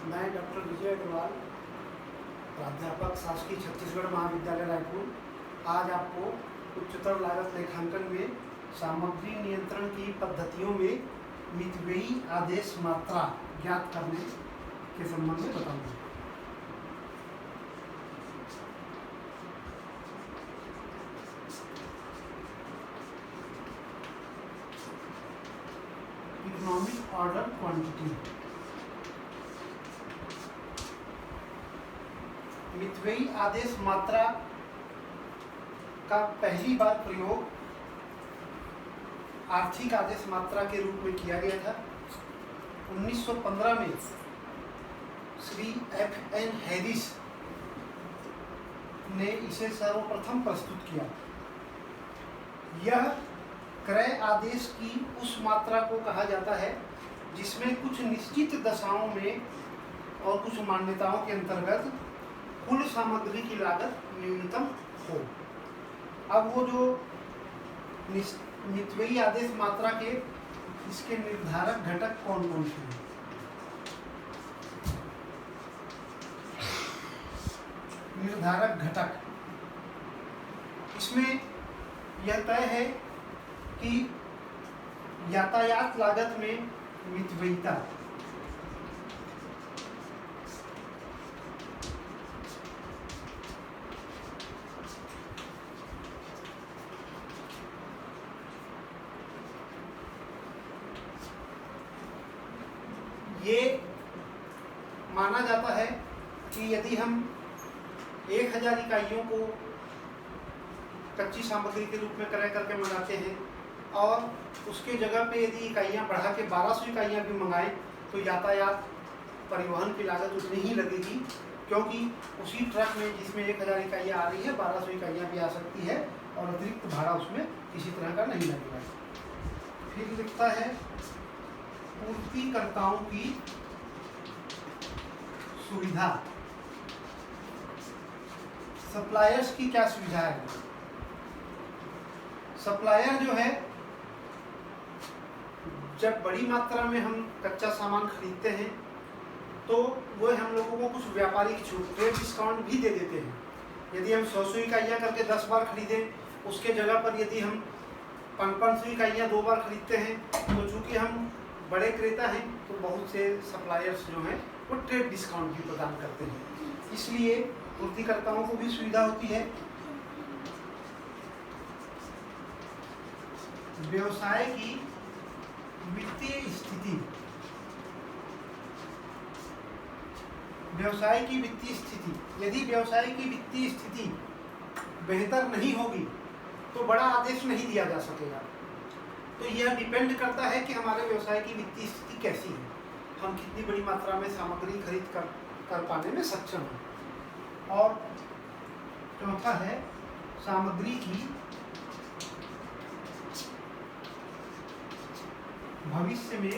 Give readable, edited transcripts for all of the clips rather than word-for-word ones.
मैं डॉक्टर विजय अग्रवाल, प्राध्यापक शासकीय छत्तीसगढ़ महाविद्यालय रायपुर, आज आपको उच्चतर लागत लेखांकन में सामग्री नियंत्रण की पद्धतियों में मितव्ययी आदेश मात्रा ज्ञात करने के संबंध में बताऊंगा। Economic order quantity. मितव्ययी आदेश मात्रा का पहली बार प्रयोग आर्थिक आदेश मात्रा के रूप में किया गया था। 1915 में श्री F.N. हैरिस ने इसे सर्वप्रथम प्रस्तुत किया। यह क्रय आदेश की उस मात्रा को कहा जाता है जिसमें कुछ निश्चित दशाओं में और कुछ मान्यताओं के अंतर्गत कुल सामग्री की लागत न्यूनतम हो। अब वो जो मितव्ययी आदेश मात्रा के इसके निर्धारक घटक कौन कौन से हैं? निर्धारक घटक, इसमें यह तय है कि यातायात लागत में मितव्ययिता, ये माना जाता है कि यदि हम 1000 इकाइयों को कच्ची सामग्री के रूप में क्रय करके मंगाते हैं और उसके जगह पे यदि इकाइयाँ बढ़ा के 1200 इकाइयाँ भी मंगाएं तो यातायात परिवहन की लागत उतनी ही लगेगी, क्योंकि उसी ट्रक में जिसमें 1000 इकाइयाँ आ रही है 1200 इकाइयाँ भी आ सकती है और अतिरिक्त भाड़ा उसमें किसी तरह का नहीं लगेगा। फिर लिखता है पूर्तिकर्ताओं की सुविधा। सप्लायर्स की क्या सुविधा है? सप्लायर जो है, जब बड़ी मात्रा में हम कच्चा सामान खरीदते हैं तो वो हम लोगों को कुछ व्यापारिक छूट, ट्रेड डिस्काउंट भी दे देते हैं। यदि हम 100 इकाइयाँ करके 10 बार खरीदें, उसके जगह पर यदि हम 500 इकाइयाँ 2 बार खरीदते हैं तो चूँकि हम बड़े क्रेता हैं तो बहुत से सप्लायर्स जो हैं वो ट्रेड डिस्काउंट भी प्रदान करते हैं। इसलिए पूर्तिकर्ताओं को भी सुविधा होती है। व्यवसाय की वित्तीय स्थिति। व्यवसाय की वित्तीय स्थिति, यदि व्यवसाय की वित्तीय स्थिति बेहतर नहीं होगी तो बड़ा आदेश नहीं दिया जा सकेगा। तो यह डिपेंड करता है कि हमारे व्यवसाय की वित्तीय स्थिति कैसी है, हम कितनी बड़ी मात्रा में सामग्री खरीद कर पाने में सक्षम हैं। और चौथा है सामग्री की भविष्य में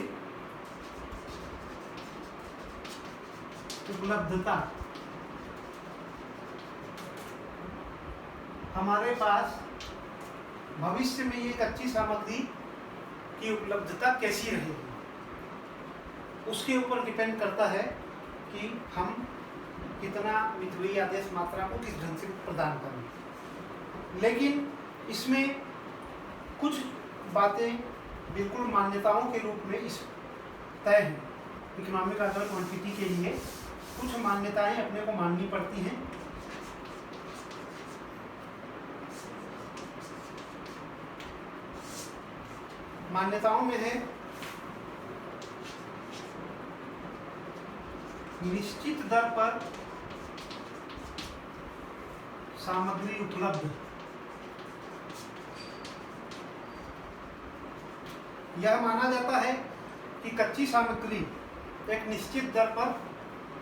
उपलब्धता। हमारे पास भविष्य में ये कच्ची सामग्री की उपलब्धता कैसी रहेगी, उसके ऊपर डिपेंड करता है कि हम कितना मितव्ययी आदेश मात्रा को किस ढंग से प्रदान करें। लेकिन इसमें कुछ बातें बिल्कुल मान्यताओं के रूप में इस तय हैं। इकोनॉमिक ऑर्डर क्वांटिटी के लिए कुछ मान्यताएं अपने को माननी पड़ती हैं। मान्यताओं में है निश्चित दर पर सामग्री उपलब्ध। यह माना जाता है कि कच्ची सामग्री एक निश्चित दर पर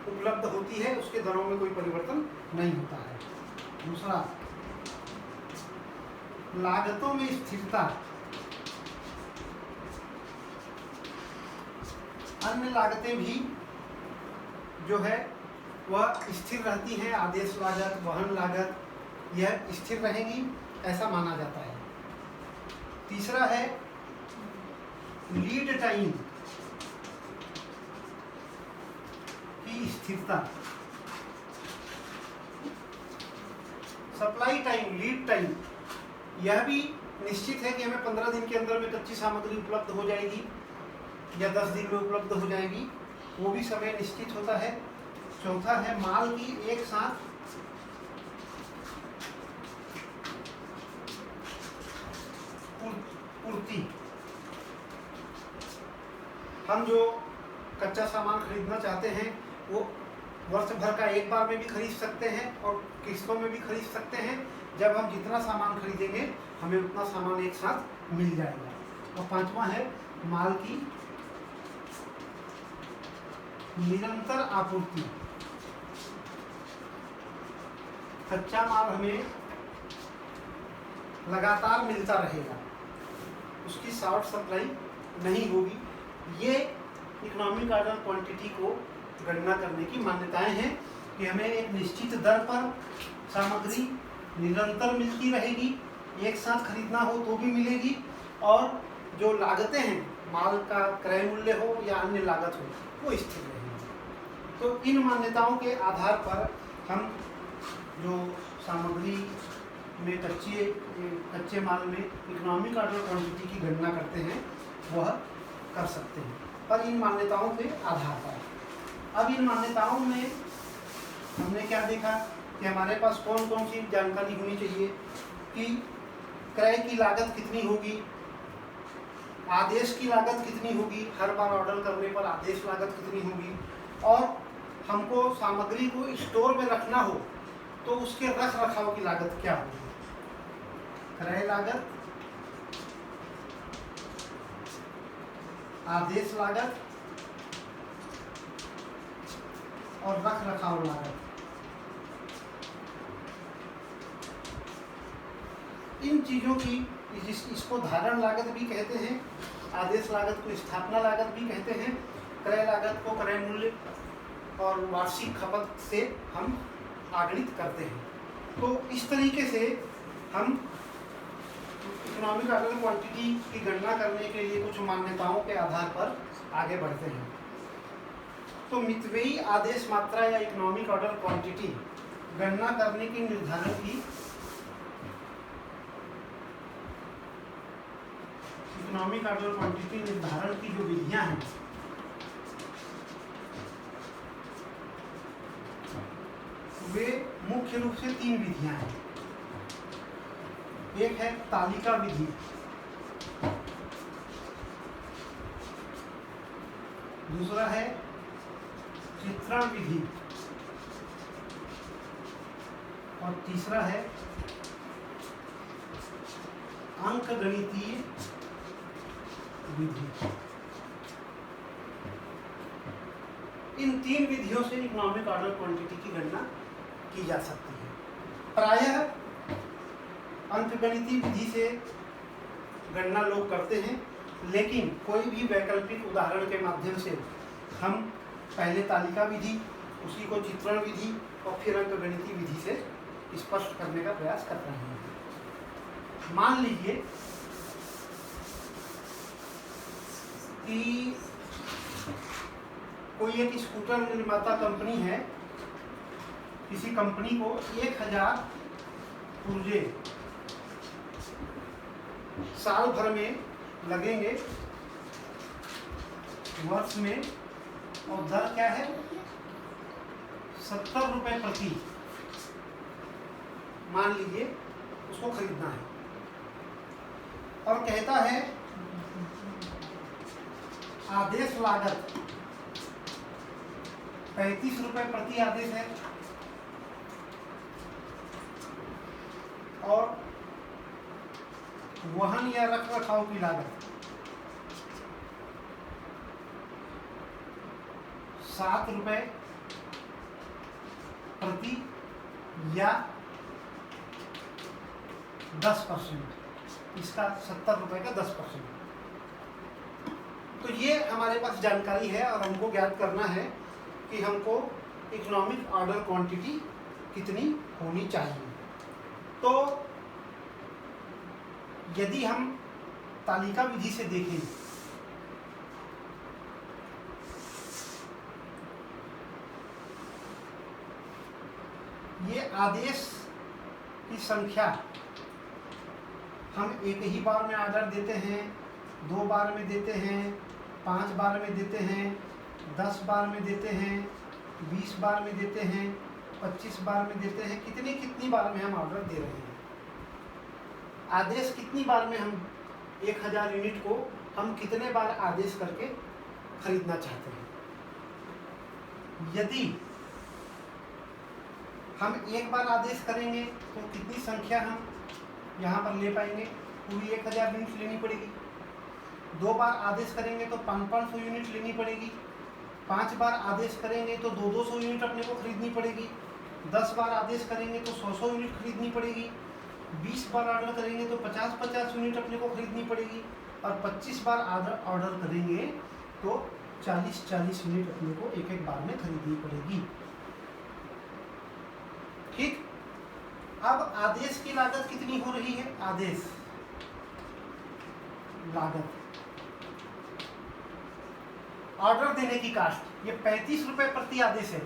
उपलब्ध होती है, उसके दरों में कोई परिवर्तन नहीं होता है। दूसरा, लागतों में स्थिरता। अन्य लागतें भी जो है वह स्थिर रहती हैं, आदेश लागत, वहन लागत, यह स्थिर रहेंगी, ऐसा माना जाता है। तीसरा है लीड टाइम, कि स्थिरता, सप्लाई टाइम, लीड टाइम, यह भी निश्चित है कि हमें 15 दिन के अंदर में कच्ची सामग्री उपलब्ध हो जाएगी या 10 दिन में उपलब्ध हो जाएगी, वो भी समय निश्चित होता है। चौथा है माल की एक साथ पूर्ति। हम जो कच्चा सामान खरीदना चाहते हैं वो वर्ष भर का एक बार में भी खरीद सकते हैं और किस्तों में भी खरीद सकते हैं। जब हम जितना सामान खरीदेंगे हमें उतना सामान एक साथ मिल जाएगा। और पांचवा है माल की निरंतर आपूर्ति। कच्चा माल हमें लगातार मिलता रहेगा, उसकी शॉर्ट सप्लाई नहीं होगी। ये इकोनॉमिक ऑर्डर क्वांटिटी को गणना करने की मान्यताएं हैं कि हमें एक निश्चित दर पर सामग्री निरंतर मिलती रहेगी, एक साथ खरीदना हो तो भी मिलेगी, और जो लागतें हैं, माल का क्रय मूल्य हो या अन्य लागत हो, वो स्थिर रहेगी। तो इन मान्यताओं के आधार पर हम जो सामग्री में कच्चे माल में इकोनॉमिक ऑर्डर क्वांटिटी की गणना करते हैं वह कर सकते हैं, पर इन मान्यताओं के आधार पर। अब इन मान्यताओं में हमने क्या देखा कि हमारे पास कौन कौन सी जानकारी होनी चाहिए कि क्रय की लागत कितनी होगी, आदेश की लागत कितनी होगी, हर बार ऑर्डर करने पर आदेश लागत कितनी होगी, और हमको सामग्री को स्टोर में रखना हो तो उसके रख रखाव की लागत क्या होगी। क्रय लागत, आदेश लागत और रख रखाव लागत। इन चीजों की इसको धारण लागत भी कहते हैं, आदेश लागत को स्थापना लागत भी कहते हैं, क्रय लागत को क्रय मूल्य और वार्षिक खपत से हम आगणित करते हैं। तो इस तरीके से हम इकोनॉमिक ऑर्डर क्वांटिटी की गणना करने के लिए कुछ मान्यताओं के आधार पर आगे बढ़ते हैं। तो मितव्ययी आदेश मात्रा या इकोनॉमिक ऑर्डर क्वांटिटी गणना करने की निर्धारण की इकोनॉमिक ऑर्डर क्वांटिटी निर्धारण की जो विधियां हैं वे मुख्य रूप से 3 विधियां हैं। एक है तालिका विधि, दूसरा है चित्रण विधि और तीसरा है अंकगणितीय विधि। इन 3 विधियों से इकोनॉमिक ऑर्डर क्वांटिटी की गणना की जा सकती है। प्रायः अंकगणितीय विधि से गणना लोग करते हैं, लेकिन कोई भी वैकल्पिक उदाहरण के माध्यम से हम पहले तालिका विधि, उसी को चित्रण विधि और फिर अंकगणितीय विधि से स्पष्ट करने का प्रयास कर रहे हैं। मान लीजिए कि कोई एक स्कूटर निर्माता कंपनी है, किसी कंपनी को 1000 पुर्जे साल भर में लगेंगे वर्ष में, और दर क्या है 70 रुपए प्रति, मान लीजिए उसको खरीदना है, और कहता है आदेश लागत 35 रुपए प्रति आदेश है और वहन या रख रखाव की लागत 7 रुपए प्रति या 10%, इसका 70 रुपए का 10%। तो ये हमारे पास जानकारी है और हमको ज्ञात करना है कि हमको इकोनॉमिक ऑर्डर क्वांटिटी कितनी होनी चाहिए। तो यदि हम तालिका विधि से देखें ये आदेश की संख्या हम एक ही बार में ऑर्डर देते हैं, 2 बार में देते हैं, 5 बार में देते हैं, 10 बार में देते हैं, 20 बार में देते हैं, 25 बार में देते हैं, कितनी बार में हम ऑर्डर दे रहे हैं। आदेश कितनी बार में हम 1000 यूनिट को हम कितने बार आदेश करके खरीदना चाहते हैं। यदि हम एक बार आदेश करेंगे तो कितनी संख्या हम यहाँ पर ले पाएंगे, पूरी 1000 यूनिट लेनी पड़ेगी। 2 बार आदेश करेंगे तो 500 यूनिट लेनी पड़ेगी। 5 बार आदेश करेंगे तो 200 यूनिट अपने को खरीदनी पड़ेगी। 10 बार आदेश करेंगे तो 100 यूनिट खरीदनी पड़ेगी। 20 बार ऑर्डर करेंगे तो 50 यूनिट अपने को खरीदनी पड़ेगी। और 25 बार ऑर्डर करेंगे तो 40 यूनिट अपने को एक बार में खरीदनी पड़ेगी। ठीक, अब आदेश की लागत कितनी हो रही है। आदेश लागत, ऑर्डर देने की कास्ट, ये 35 रुपए प्रति आदेश है।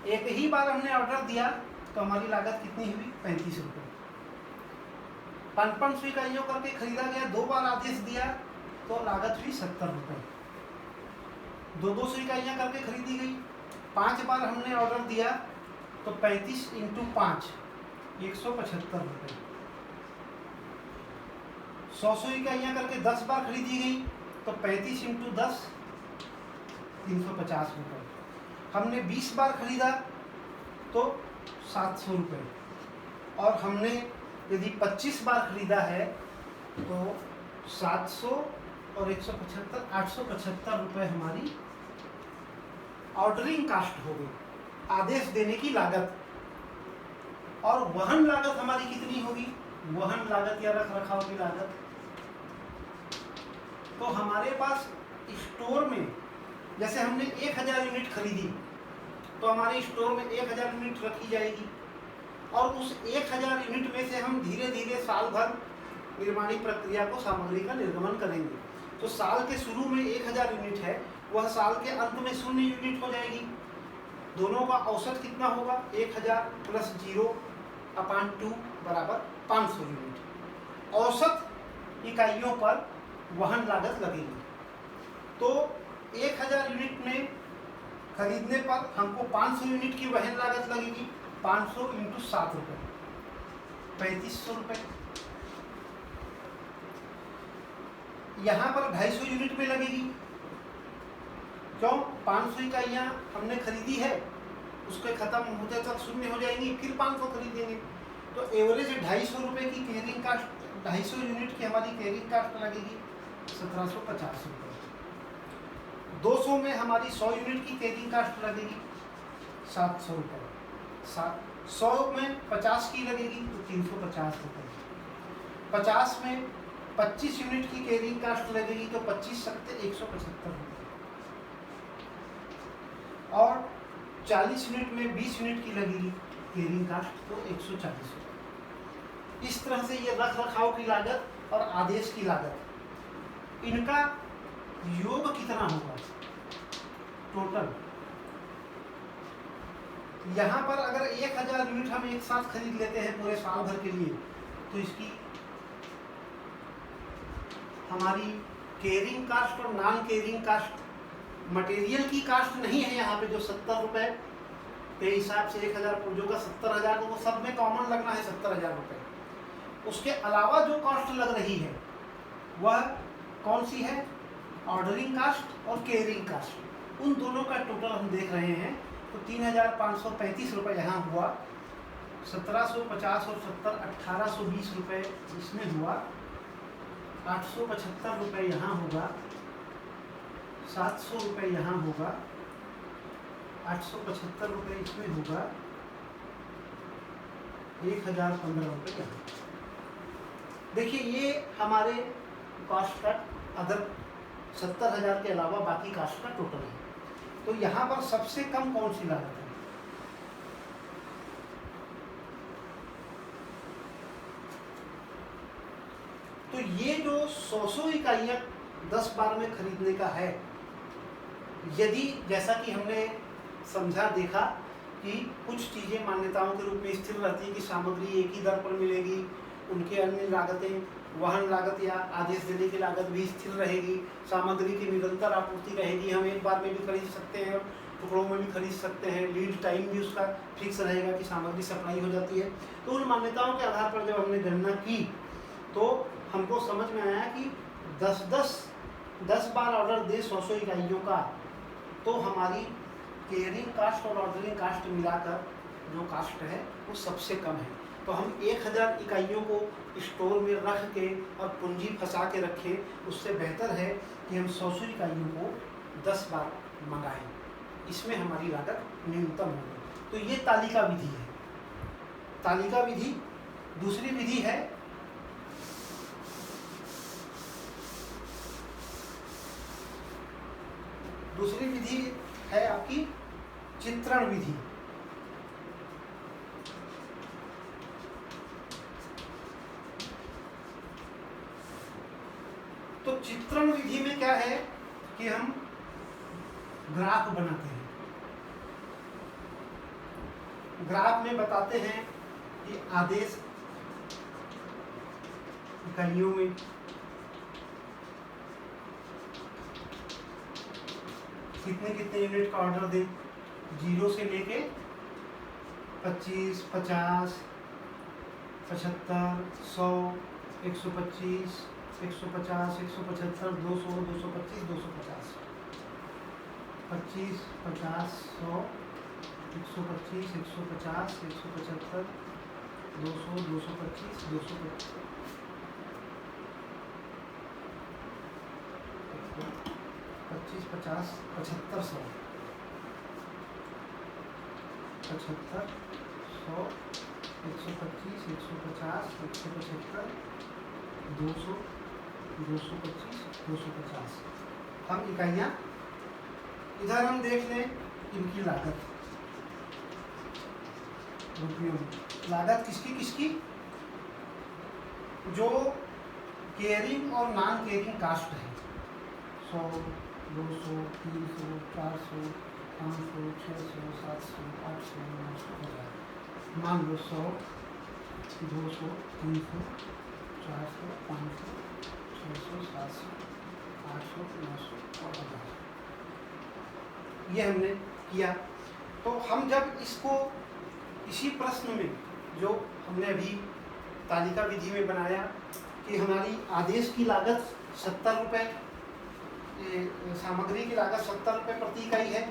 एक ही बार हमने ऑर्डर दिया तो हमारी लागत कितनी हुई, 35 रुपए। 500 इकाइयों करके खरीदा गया, 2 बार आदेश दिया तो लागत हुई 70 रुपए। 200 इकाइयाँ करके खरीदी गई, 5 बार हमने ऑर्डर दिया तो 35 × 5 175 रुपए। 100 इकाइयाँ करके 10 बार खरीदी गई तो 35 × 10 350 रुपए। हमने 20 बार खरीदा तो 700 रुपये। और हमने यदि 25 बार खरीदा है तो 700 और 175 875 रुपये हमारी ऑर्डरिंग कास्ट हो गई, आदेश देने की लागत। और वहन लागत हमारी कितनी होगी, वहन लागत या रख रखाव की लागत। तो हमारे पास स्टोर में जैसे हमने 1000 यूनिट खरीदी तो हमारे स्टोर में 1000 यूनिट रखी जाएगी। और उस 1000 यूनिट में से हम धीरे धीरे साल भर निर्माणी प्रक्रिया को सामग्री का निर्गमन करेंगे। तो साल के शुरू में 1000 यूनिट है, वह साल के अंत में 0 यूनिट हो जाएगी। दोनों का औसत कितना होगा, 1000 + 0/2 = 500 यूनिट औसत इकाइयों पर वहन लागत लगेगी। तो 1000 यूनिट में खरीदने पर हमको 500 यूनिट की वहन लागत लगेगी। 500 × 7 रुपये 3500 रुपये। यहाँ पर 250 यूनिट में लगेगी। क्यों, 500 इकाइयाँ हमने खरीदी है, उसके खत्म होते तक 0 हो जाएंगी, फिर 500 खरीदेंगे तो एवरेज 250 रुपये की कैरिंग कास्ट, 250 यूनिट की हमारी कैरिंग कास्ट लगेगी 1750 रुपये। 200 में हमारी 100 यूनिट की कैरिंग कास्ट लगेगी 700 रुपये। 100 में 50 की लगेगी तो 350 रुपये। 50 में 25 यूनिट की कैरिंग कास्ट लगेगी तो 25 × 175 रुपये। और 40 यूनिट में 20 यूनिट की लगेगी कैरिंग कास्ट तो 140 रुपये। इस तरह से ये रख रखाव की लागत और आदेश की लागत, इनका योग कितना होगा टोटल। यहाँ पर अगर 1000 यूनिट हम एक साथ खरीद लेते हैं पूरे साल भर के लिए तो इसकी हमारी कैरिंग कास्ट और नॉन कैरिंग कास्ट, मटेरियल की कास्ट नहीं है यहाँ पे, जो 70 रुपये के हिसाब से 1000 पुर्जों का 70,000 तो वो सब में कॉमन लगना है 70,000 रुपये। उसके अलावा जो कॉस्ट लग रही है वह कौन सी है, ऑर्डरिंग कास्ट और कैरिंग कास्ट। उन दोनों का टोटल हम देख रहे हैं तो 3535 रुपये यहाँ हुआ, 1750 और 70 1820 रुपये इसमें हुआ, 875 रुपये यहाँ होगा, 700 रुपये यहाँ होगा, 875 रुपये इसमें होगा, 1015 रुपये यहाँ। देखिए ये हमारे कास्ट का अदर 70,000 के अलावा बाकी कास्ट का टोटल है। तो यहाँ पर सबसे कम कौन सी लागत है, तो ये जो 100 इकाइयाँ 10 बार में खरीदने का है, यदि जैसा कि हमने समझा देखा कि कुछ चीज़ें मान्यताओं के रूप में स्थिर रहती है कि सामग्री एक ही दर पर मिलेगी, उनके अन्य लागतें, वहन लागत या आदेश देने की लागत भी स्थिर रहेगी, सामग्री की निरंतर आपूर्ति रहेगी, हम एक बार में भी खरीद सकते हैं और टुकड़ों में भी खरीद सकते हैं, लीड टाइम भी उसका फिक्स रहेगा कि सामग्री सप्लाई हो जाती है। तो उन मान्यताओं के आधार पर जब हमने गणना की तो हमको समझ में आया कि 10 बार ऑर्डर दे 100 इकाइयों का, तो हमारी केयरिंग कास्ट और ऑर्डरिंग कास्ट मिलाकर जो कास्ट है वो सबसे कम है। तो हम 1000 इकाइयों को स्टोर में रख के और पूंजी फंसा के रखें, उससे बेहतर है कि हम 100 इकाइयों को 10 बार मंगाएं, इसमें हमारी लागत न्यूनतम होगी। तो ये तालिका विधि है। तालिका विधि। दूसरी विधि है आपकी चित्रण विधि। तो चित्रण विधि में क्या है कि हम ग्राफ बनाते हैं। ग्राफ में बताते हैं कि आदेश इकाइयों में कितने कितने यूनिट का ऑर्डर दें, 0 से लेके 25, 50, 75, 100, 125, 150, 175, 200, 225, 250, 25, 50, 100, 125, 150, 175, 200, 225, 225, 25, 50, 75, 100, 75, 100, 125, 150, 175, 200, 225, 250 हम इकाइयाँ। इधर हम देख लें इनकी लागत, रुपयों में लागत किसकी किसकी, जो केयरिंग और नॉन केयरिंग कास्ट है। 100, 200, 300, 400, 500, 600, 700, 800, 900, 1000। मान लो 100, 200, 300, 400, 500, 600, 700, 800, 900 और 1000। ये हमने किया। तो हम जब इसको इसी प्रश्न में जो हमने अभी तालिका विधि में बनाया कि हमारी आदेश की लागत 70 रुपये, सामग्री की लागत 70 रुपये प्रति इकाई है,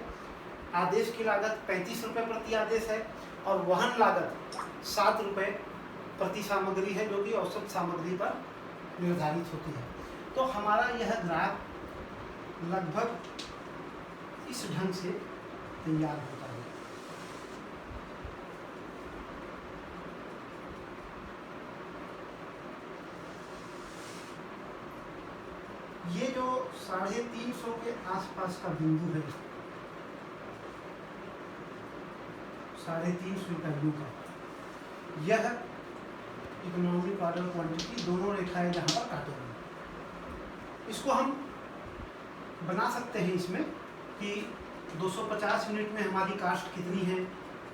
आदेश की लागत 35 रुपये प्रति आदेश है और वहन लागत 7 रुपये प्रति सामग्री है, जो कि औसत सामग्री पर निर्धारित होती है। तो हमारा यह ग्राफ लगभग इस ढंग से तैयार होता है। ये जो 350 के आसपास का बिंदु है, 350 इकाइयों का, यह इकोनॉमिक ऑर्डर क्वांटिटी दोनों रेखाएं जहाँ पर काटेंगे, इसको हम बना सकते हैं इसमें कि 250 यूनिट में हमारी कास्ट कितनी है,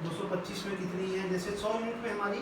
225 में कितनी है। जैसे 100 यूनिट में हमारी